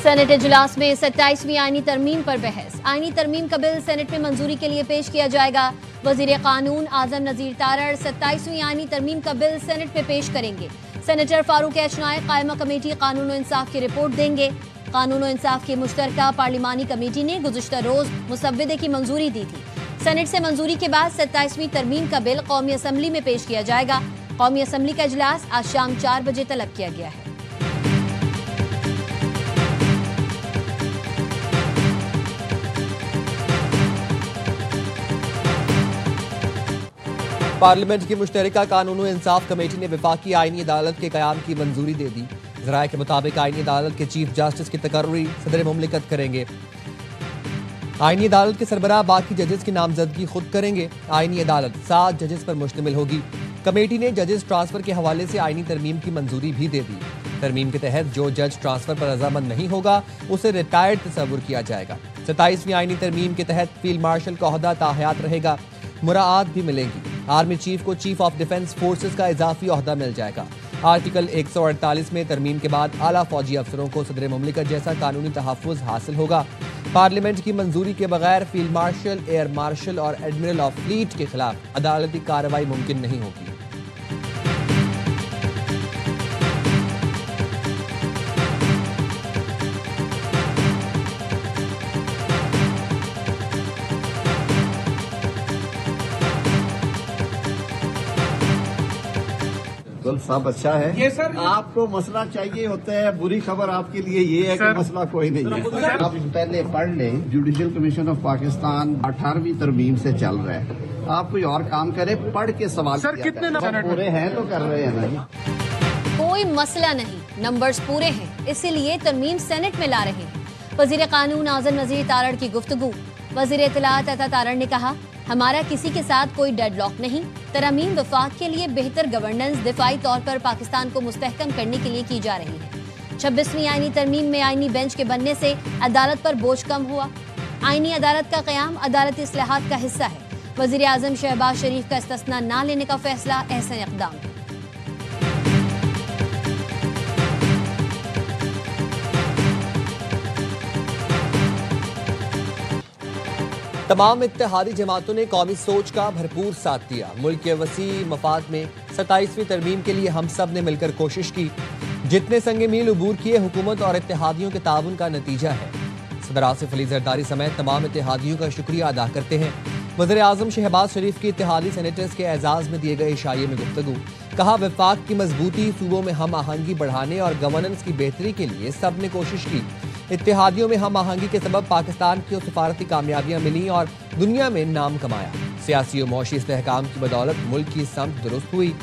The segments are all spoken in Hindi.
सेनेट इजलास में 27वीं आईनी तरमीम पर बहस। आईनी तरमीम का बिल सेनेट में मंजूरी के लिए पेश किया जाएगा। वजीर कानून आजम नजीर तारड़ 27वीं आईनी तरमीम का बिल सेनेट में पेश करेंगे। सेनेटर फारूक एच नायक कायमा कमेटी कानून और इंसाफ की रिपोर्ट देंगे। कानून और इंसाफ की मुश्तरका पार्लिमानी कमेटी ने गुज़िश्ता रोज मुसव्वदे की मंजूरी दी थी। सेनेट से मंजूरी के बाद 27वीं तरमीम का बिल कौमी असम्बली में पेश किया जाएगा। कौमी असम्बली का इजलास आज शाम 4 बजे तलब किया गया है। पार्लियामेंट की मुश्तरका कानून और इंसाफ कमेटी ने वफाकी आईनी अदालत के क़याम की मंजूरी दे दी। ज़राए के मुताबिक आईनी अदालत के चीफ जस्टिस की तकर्री सदर मुमलिकत करेंगे। आईनी अदालत के सरबराह बाकी जजेस की नामजदगी खुद करेंगे। आईनी अदालत 7 जजेस पर मुश्तमिल होगी। कमेटी ने जजेस ट्रांसफर के हवाले से आईनी तरमीम की मंजूरी भी दे दी। तरमीम के तहत जो जज ट्रांसफर पर रजामंद नहीं होगा उसे रिटायर्ड तस्वुर किया जाएगा। 27वीं आईनी तरमीम के तहत फील्ड मार्शल का ओहदा ताहयात रहेगा। मुराआत भी मिलेंगी। आर्मी चीफ को चीफ ऑफ डिफेंस फोर्सेस का इजाफी ओहदा मिल जाएगा। आर्टिकल 148 में तरमीम के बाद आला फौजी अफसरों को सदर मुमलिकत जैसा कानूनी तहफ़्फ़ुज़ हासिल होगा। पार्लियामेंट की मंजूरी के बगैर फील्ड मार्शल, एयर मार्शल और एडमिरल ऑफ फ्लीट के खिलाफ अदालती कार्रवाई मुमकिन नहीं होगी। सब अच्छा है। ये सर आपको मसला चाहिए होता है, बुरी खबर आपके लिए ये है कि मसला कोई नहीं है। आप पहले पढ़ लें, जुडिशल कमीशन ऑफ पाकिस्तान 18वीं तरमीम से चल रहा है। आप कोई और काम करें, पढ़ के सवाल सर कितने नंबर पूरे हैं तो कर रहे हैं ना। कोई मसला नहीं, नंबर्स पूरे हैं, इसीलिए तरमीम सेनेट में ला रहे हैं। वजीर कानून आजम नजीर तारड़ की गुफ्तगू। वजीर इत्तलात अता तारड़ ने कहा, हमारा किसी के साथ कोई डेडलॉक नहीं। तरमीम वफाक के लिए बेहतर गवर्नेंस दिफाई तौर पर पाकिस्तान को मुस्तहकम करने के लिए की जा रही है। 26वीं आईनी तरमीम में आईनी बेंच के बनने से अदालत पर बोझ कम हुआ। आईनी अदालत का क़याम अदालती इस्लाहात का हिस्सा है। वज़ीर आज़म शहबाज शरीफ का इस्तिस्ना न लेने का फैसला अहसन इक़दाम है। तमाम इत्तेहादी जमातों ने कौमी सोच का भरपूर साथ दिया। मुल्क के वसी मफाद में 27वीं तरमीम के लिए हम सब ने मिलकर कोशिश की। जितने संगे मील उबूर किए हुकूमत और इत्तेहादियों के ताउन का नतीजा है। सदर आसिफ अली जरदारी समेत तमाम इत्तेहादियों का शुक्रिया अदा करते हैं। वज़ीर आज़म शहबाज शरीफ की इत्तेहादी सेनेटर्स के एजाज़ में दिए गए इशारे में गुफ्तगू। कहा, वफाक की मजबूती, सूबों में हम आहंगी बढ़ाने और गवर्नेंस की बेहतरी के लिए सब ने कोशिश की। इत्तेहादियों में हम आहंगी के सबब पाकिस्तान की सफारती कामयाबियां मिली और दुनिया में नाम कमाया। सियासी और मौशी इस्तेहकाम की बदौलत मुल्क की समत दुरुस्त हुई।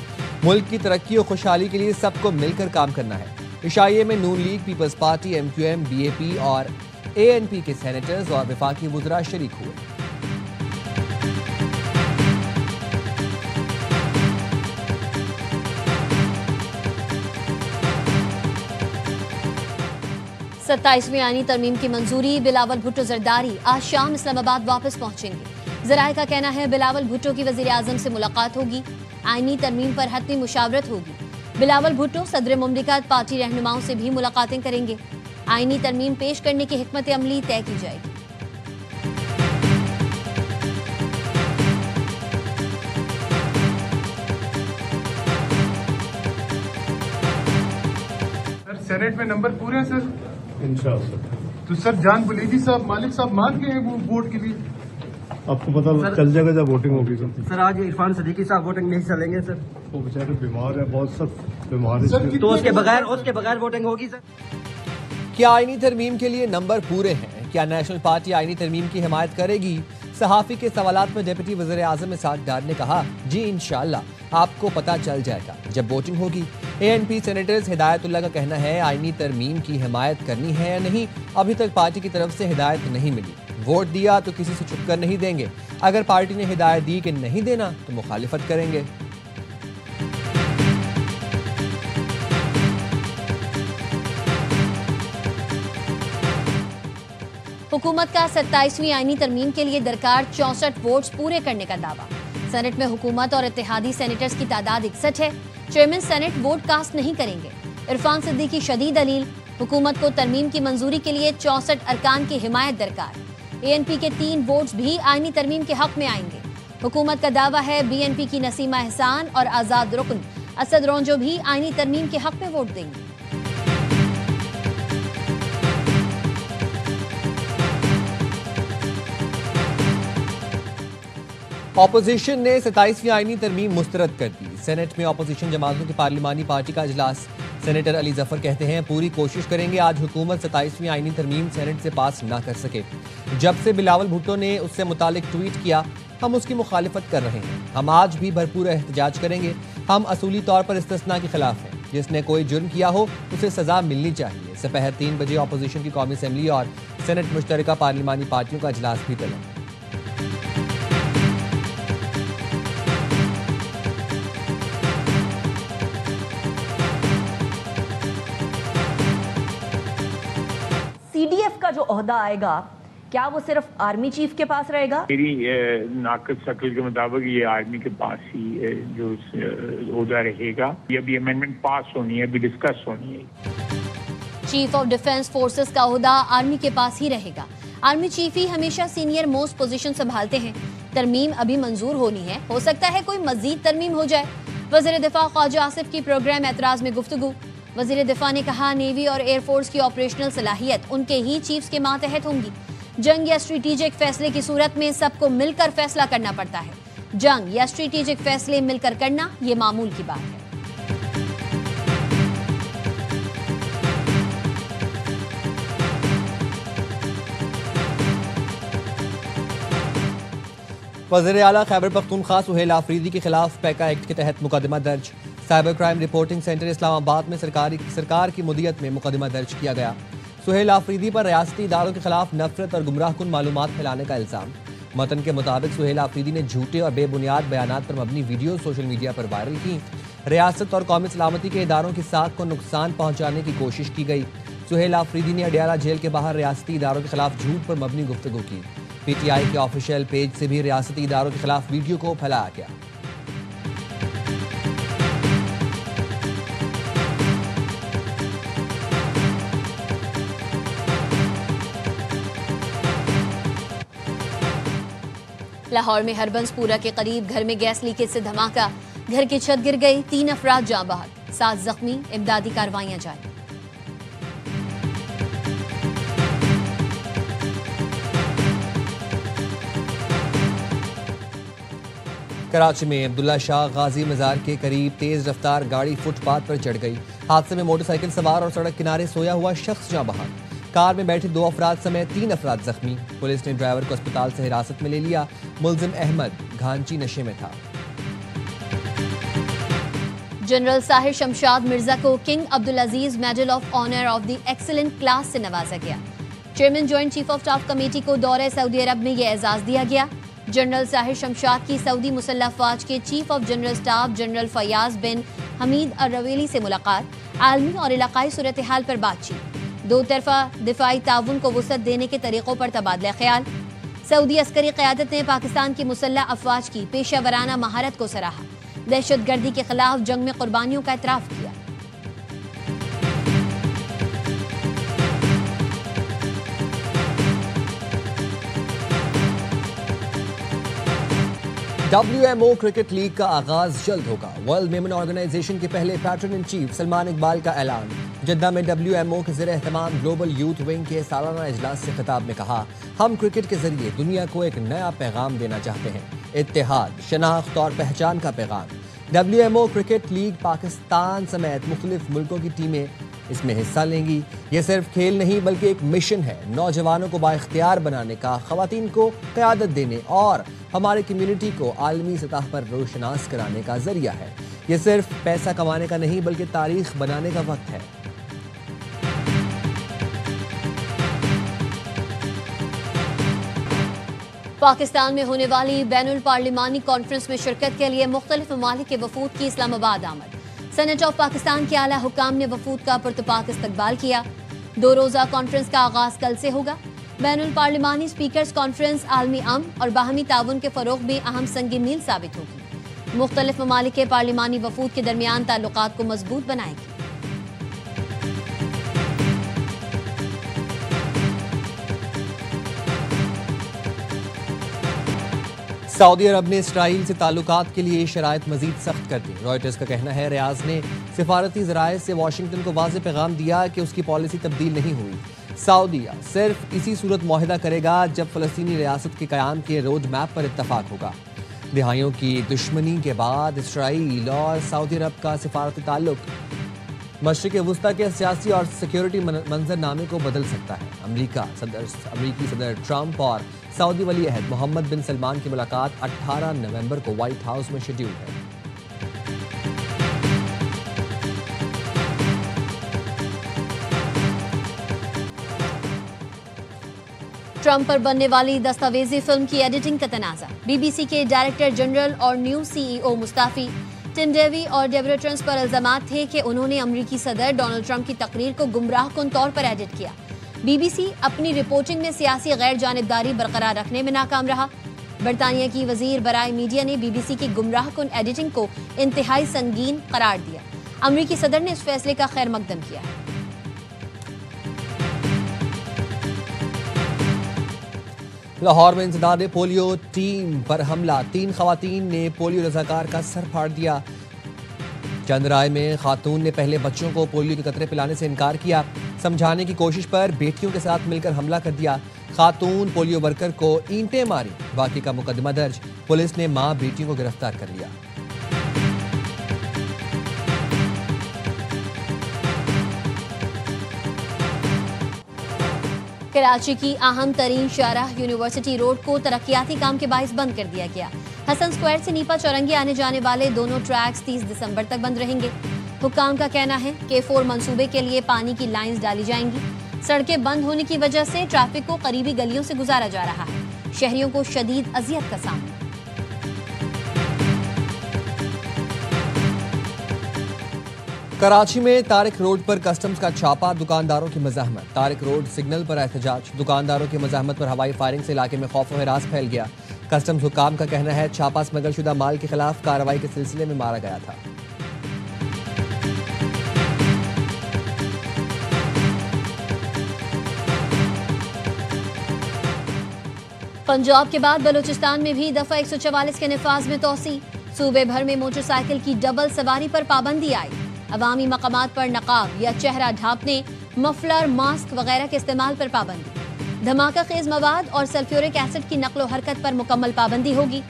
मुल्क की तरक्की और खुशहाली के लिए सबको मिलकर काम करना है। इशारे में Noon League, peoples party, MQM, BAP और ANP के सेनेटर्स और वफाकी वुज़रा शरीक हुए। सत्ताईसवीं आईनी तरमीम की मंजूरी। बिलावल भुट्टो जरदारी आज शाम इस्लामाबाद वापस पहुंचेंगे। ज़राए का कहना है, बिलावल भुट्टो की वज़ीर आज़म से मुलाकात होगी। आईनी तरमीम पर हतमी मुशावरत होगी। बिलावल भुट्टो सदर मुमलिकत पार्टी रहनुमाओं से भी मुलाकातें करेंगे। आईनी तरमीम पेश करने की हिकमत अमली तय की जाएगी। सेनेट में नंबर पूरे हैं सर, इंशाअल्लाह। तो सर जान बुलेदी साहब, मालिक साहब मान गए हैं वो वोट के लिए। आपको पता चल जाएगा जब वोटिंग होगी सर। आज इरफान सदीकी साहब वोटिंग नहीं चलेंगे सर, वो बेचारे बीमार है, बहुत सख्त बीमार है, तो उसके बगैर वोटिंग होगी सर। क्या आईनी तरमीम के लिए नंबर पूरे हैं? क्या नेशनल पार्टी आईनी तरमीम की हिमायत करेगी? सहाफ़ी के सवालात में डिप्टी वज़ीर आज़म इसाक डार ने कहा, जी इंशाअल्लाह आपको पता चल जाएगा जब वोटिंग होगी। ANP सेनेटर्स हिदायतुल्लाह का कहना है, आईनी तरमीम की हिमायत करनी है या नहीं, अभी तक पार्टी की तरफ से हिदायत नहीं मिली। वोट दिया तो किसी से छुपकर नहीं देंगे। अगर पार्टी ने हिदायत दी कि नहीं देना तो मुखालिफत करेंगे। हुकूमत का 27वीं आईनी तरमीम के लिए दरकार 64 वोट्स पूरे करने का दावा। सेनेट में हुकूमत और इत्तेहादी सेनेटर्स की तादाद 61 है। चेयरमैन सेनेट वोट कास्ट नहीं करेंगे। इरफान सिद्दीकी शदीद दलील, हुकूमत को तरमीम की मंजूरी के लिए 64 अरकान की हिमायत दरकार। ANP के 3 वोट्स भी आईनी तरमीम के हक में आएंगे। हुकूमत का दावा है BNP की नसीमा एहसान और आजाद रुकन असद रोंजो भी आईनी तरमीम के हक में वोट देंगे। ऑपोजिशन ने 27वीं आईनी तरमीम मुस्तरद कर दी। सेनेट में ऑपोजिशन जमातों की पार्लिमानी पार्टी का इजलास। सेनेटर अली जफर कहते हैं पूरी कोशिश करेंगे आज हुकूमत 27वीं आईनी तरमीम सेनेट से पास ना कर सके। जब से बिलावल भुट्टो ने उससे मुतालिक ट्वीट किया हम उसकी मुखालिफत कर रहे हैं। हम आज भी भरपूर एहतजाज करेंगे। हम असूली तौर पर इस्तिस्ना के खिलाफ हैं। जिसने कोई जुर्म किया हो उसे सजा मिलनी चाहिए। दोपहर 3 बजे ऑपोजिशन की कौमी असम्बली और सेनेट मुश्तरका पार्लिमानी पार्टियों का इजलास भी तलब। CDF का जो ओहदा आएगा क्या वो सिर्फ आर्मी चीफ के पास रहेगा? मेरी नाकद शक्ल के मुताबिक ये आर्मी के पास ही जो ओहदा रहेगा। ये अभी अमेंडमेंट पास होनी है, अभी डिस्कस होनी है। चीफ ऑफ डिफेंस फोर्सेस का ओहदा आर्मी के पास ही रहेगा। आर्मी चीफ ही हमेशा सीनियर मोस्ट पोजीशन संभालते हैं। तरमीम अभी मंजूर होनी है, हो सकता है कोई मजीद तरमीम हो जाए। वजीर दिफा ख्वाजा आसिफ की प्रोग्राम एतराज में गुफ्तगू। वजीर दिफा ने कहा नेवी और एयरफोर्स की ऑपरेशनल सलाहियत उनके ही चीफ्स के मातहत होंगी। जंग या स्ट्रेटेजिक फैसले की सूरत में सबको मिलकर फैसला करना पड़ता है। जंग या स्ट्रेटेजिक फैसले मिलकर करना ये मामूल की बात है। वज़ीर आला खैबर पख्तूनख्वा सुहेल आफरीदी के खिलाफ पैका एक्ट के तहत मुकदमा दर्ज। Cyber crime reporting centre Islamabad में सरकार की मुदियत में मुकदमा दर्ज किया गया। सुहेल आफरीदी पर रियासती इदारों के खिलाफ नफरत और गुमराहकुन मालूमात फैलाने का इल्जाम। मतन के मुताबिक सुहेल आफरीदी ने झूठे और बेबुनियाद बयानात पर मबनी वीडियो सोशल मीडिया पर वायरल की। रियासत और कौमी सलामती के इदारों की साख को नुकसान पहुंचाने की कोशिश की गई। सुहेल आफरीदी ने अडियाला जेल के बाहर रियासती इदारों के खिलाफ झूठ पर मबनी गुफ्तगू की। PTI के ऑफिशियल पेज से भी रियासती इदारों के खिलाफ वीडियो को फैलाया गया। लाहौर में हरबंसपुरा के करीब घर में गैस लीकेज से धमाका। घर की छत गिर गई, 3 अफराद जाँ बहक, 7 जख्मी। इमदादी कार्रवाइयां जारी। कराची में अब्दुल्ला शाह गाजी मजार के करीब तेज रफ्तार गाड़ी फुटपाथ पर चढ़ गई। हादसे में मोटरसाइकिल सवार और सड़क किनारे सोया हुआ शख्स जाँ बहक। कार में बैठे 2 अफराद समेत 3 अफराद जख्मी। पुलिस ने ड्राइवर को अस्पताल से हिरासत में ले लिया। मुलजिम अहमद घांची नशे में था। जनरल साहिर शमशाद मिर्जा को King Abdul Aziz medal of honour of the excellent class से नवाजा गया। Chairman joint chief of staff committee को दौरे सऊदी अरब में यह एजाज दिया गया। जनरल साहिर शमशाद की सऊदी मुसल्लह अफवाज के chief of general staff general Fayyadh bin Hamed al Ruwaili से मुलाकात। आलमी और इलाकाई सूरत हाल पर बातचीत। 2 तरफा दिफाई ताउन को वुसअत देने के तरीकों पर तबादला ख्याल। सऊदी अस्करी क़यादत ने पाकिस्तान की मुसल्लह अफवाज की पेशा वराना महारत को सराहा। दहशतगर्दी के खिलाफ जंग में कुर्बानियों का एतराफ़ किया। WMO क्रिकेट लीग का आगाज जल्द होगा। वर्ल्ड मेमन ऑर्गेनाइजेशन के पहले pattern in chief Salman Iqbal का ऐलान। जद्दा में WMO के ज़रिए एहतमाम ग्लोबल यूथ विंग के सालाना इजलास से खिताब में कहा, हम क्रिकेट के जरिए दुनिया को एक नया पैगाम देना चाहते हैं, इत्तेहाद, शनाख्त और पहचान का पैगाम। WMO क्रिकेट लीग पाकिस्तान समेत मुख्तलिफ मुल्कों की टीमें इसमें हिस्सा लेंगी। ये सिर्फ खेल नहीं बल्कि एक मिशन है, नौजवानों को बाइख्तियार बनाने का, खवातीन को क़यादत देने और हमारे कम्युनिटी को आलमी सतह पर रोशनास कराने का जरिया है। ये सिर्फ पैसा कमाने का नहीं बल्कि तारीख बनाने का वक्त है। पाकिस्तान में होने वाली बैनुल पार्लिमानी कॉन्फ्रेंस में शिरकत के लिए मुख्तलिफ ममालिक के वफूद की इस्लामाबाद आमद। सेनेट ऑफ पाकिस्तान के आला हुकाम ने वफूद का पुरतपाक इस्तकबाल किया। 2 रोज़ा कॉन्फ्रेंस का आगाज कल से होगा। बैनुल पार्लिमानी स्पीकर्स कॉन्फ्रेंस आलमी अमन और बाहमी ताउन के फरोग में अहम संग मील साबित होगी। मुख्तलिफ ममालिक के पार्लिमानी वफूद के दरमियान ताल्लुकात को मजबूत बनाएगी। सऊदी अरब ने इसराइल से ताल्लुकात के लिए शराइत मजीद सख्त कर दी। रॉयटर्स का कहना है रियाज ने सिफारती ज़राए से वाशिंगटन को वाज़ेह पैगाम दिया कि उसकी पॉलिसी तब्दील नहीं हुई। सऊदीया सिर्फ इसी सूरत मुआहिदा करेगा जब फ़लस्तीनी रियासत के क़याम के रोड मैप पर इत्तफाक होगा। दिहाइयों की दुश्मनी के बाद इसराइल और सऊदी अरब का सिफारती ताल्लुक मशरिक़ वुस्ता के सियासी और सिक्योरिटी मंजरनामे को बदल सकता है। अमरीकी सदर ट्रंप और सऊदी वली अहद मोहम्मद बिन सलमान की मुलाकात 18 नवंबर को व्हाइट हाउस में शेड्यूल है। ट्रंप पर बनने वाली दस्तावेजी फिल्म की एडिटिंग का तनाज़ा। बीबीसी के डायरेक्टर जनरल और न्यू सीईओ मुस्ताफी टिम डेवी और डेबरा ट्रंस पर इल्जामात थे कि उन्होंने अमरीकी सदर डोनाल्ड ट्रंप की तकरीर को गुमराहकुन तौर पर एडिट किया। बीबीसी अपनी रिपोर्टिंग में सियासी गैर जानिबदारी बरकरार रखने में नाकाम रहा। बरतानिया की वजीर बराए मीडिया ने बीबीसी की गुमराहकुन एडिटिंग को इंतहाई संगीन करार दिया। अमरीकी सदर ने इस फैसले का खैर मकदम किया है। लाहौर में इंसदाद पोलियो टीम पर हमला, 3 खवातीन ने पोलियो रजाकार का सर फाड़ दिया। चंद्राय में खातून ने पहले बच्चों को पोलियो के कतरे पिलाने से इनकार किया। समझाने की कोशिश पर बेटियों के साथ मिलकर हमला कर दिया। खातून पोलियो वर्कर को ईंटें मारी। बाकी का मुकदमा दर्ज। पुलिस ने मां बेटियों को गिरफ्तार कर लिया। कराची की अहम तरीन शाहराह यूनिवर्सिटी रोड को तरक्याती काम के बाइस बंद कर दिया गया। हसन स्क्वायर से नीपा चौरंगी आने जाने वाले दोनों ट्रैक्स 30 दिसंबर तक बंद रहेंगे। हुक्काम का कहना है कि 4 मंसूबे के लिए पानी की लाइंस डाली जाएंगी। सड़कें बंद होने की वजह से ट्रैफिक को करीबी गलियों से गुजारा जा रहा है। शहरियों को शदीद अजियत का सामना। कराची में तारिक रोड पर कस्टम्स का छापा, दुकानदारों की मज़ाहमत। तारिक रोड सिग्नल पर एहतजाज, दुकानदारों की मज़ाहमत पर हवाई फायरिंग से इलाके में खौफ व हिरास फैल गया। कस्टम्स हुकाम का कहना है छापा स्मगल शुदा माल के खिलाफ कार्रवाई के सिलसिले में मारा गया था। पंजाब के बाद बलूचिस्तान में भी दफा 144 के निफाज में तोसी। सूबे भर में मोटरसाइकिल की डबल सवारी पर पाबंदी आई। अवामी मकामात पर नकाब या चेहरा ढांपने, मफलर, मास्क वगैरह के इस्तेमाल पर पाबंदी। धमाका खेज मवाद और सल्फ्यूरिक एसिड की नकलो हरकत पर मुकम्मल पाबंदी होगी।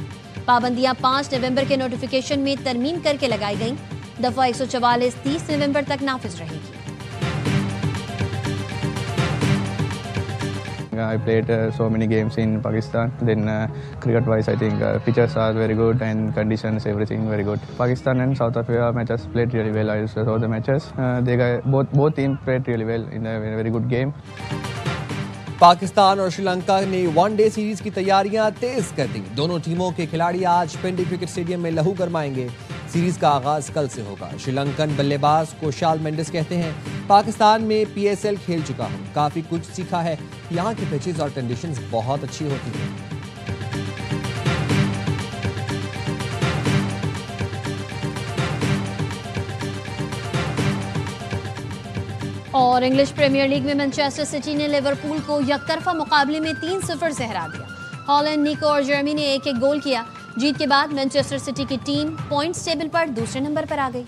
पाबंदियां 5 नवंबर के नोटिफिकेशन में तरमीम करके लगाई गईं। दफा 144 30 नवंबर तक नाफिज रहेगी। I played so many games in Pakistan. Then cricket-wise, I think pitches are very good and conditions, everything very good. Pakistan and South Africa matches played really well. I saw the matches. Both teams played really well in a very good game. Pakistan और श्रीलंका ने वनडे सीरीज की तैयारियां तेज कर दी। दोनों टीमों के खिलाड़ी आज पिंडी क्रिकेट स्टेडियम में लहू गरमाएंगे। सीरीज का आगाज कल से होगा। श्रीलंकन बल्लेबाज को शाल मेंडिस कहते हैं, पाकिस्तान में PSL खेल चुका हूं, काफी कुछ सीखा है। यहाँ की पिचेस और कंडीशंस बहुत अच्छी होती हैं। और इंग्लिश प्रीमियर लीग में मैनचेस्टर सिटी ने लिवरपूल को यकतरफा मुकाबले में 3-0 से हरा दिया। हॉलैंड, निको और जर्मी ने 1-1 गोल किया। जीत के बाद मैनचेस्टर सिटी की टीम पॉइंट्स टेबल पर दूसरे नंबर पर आ गई।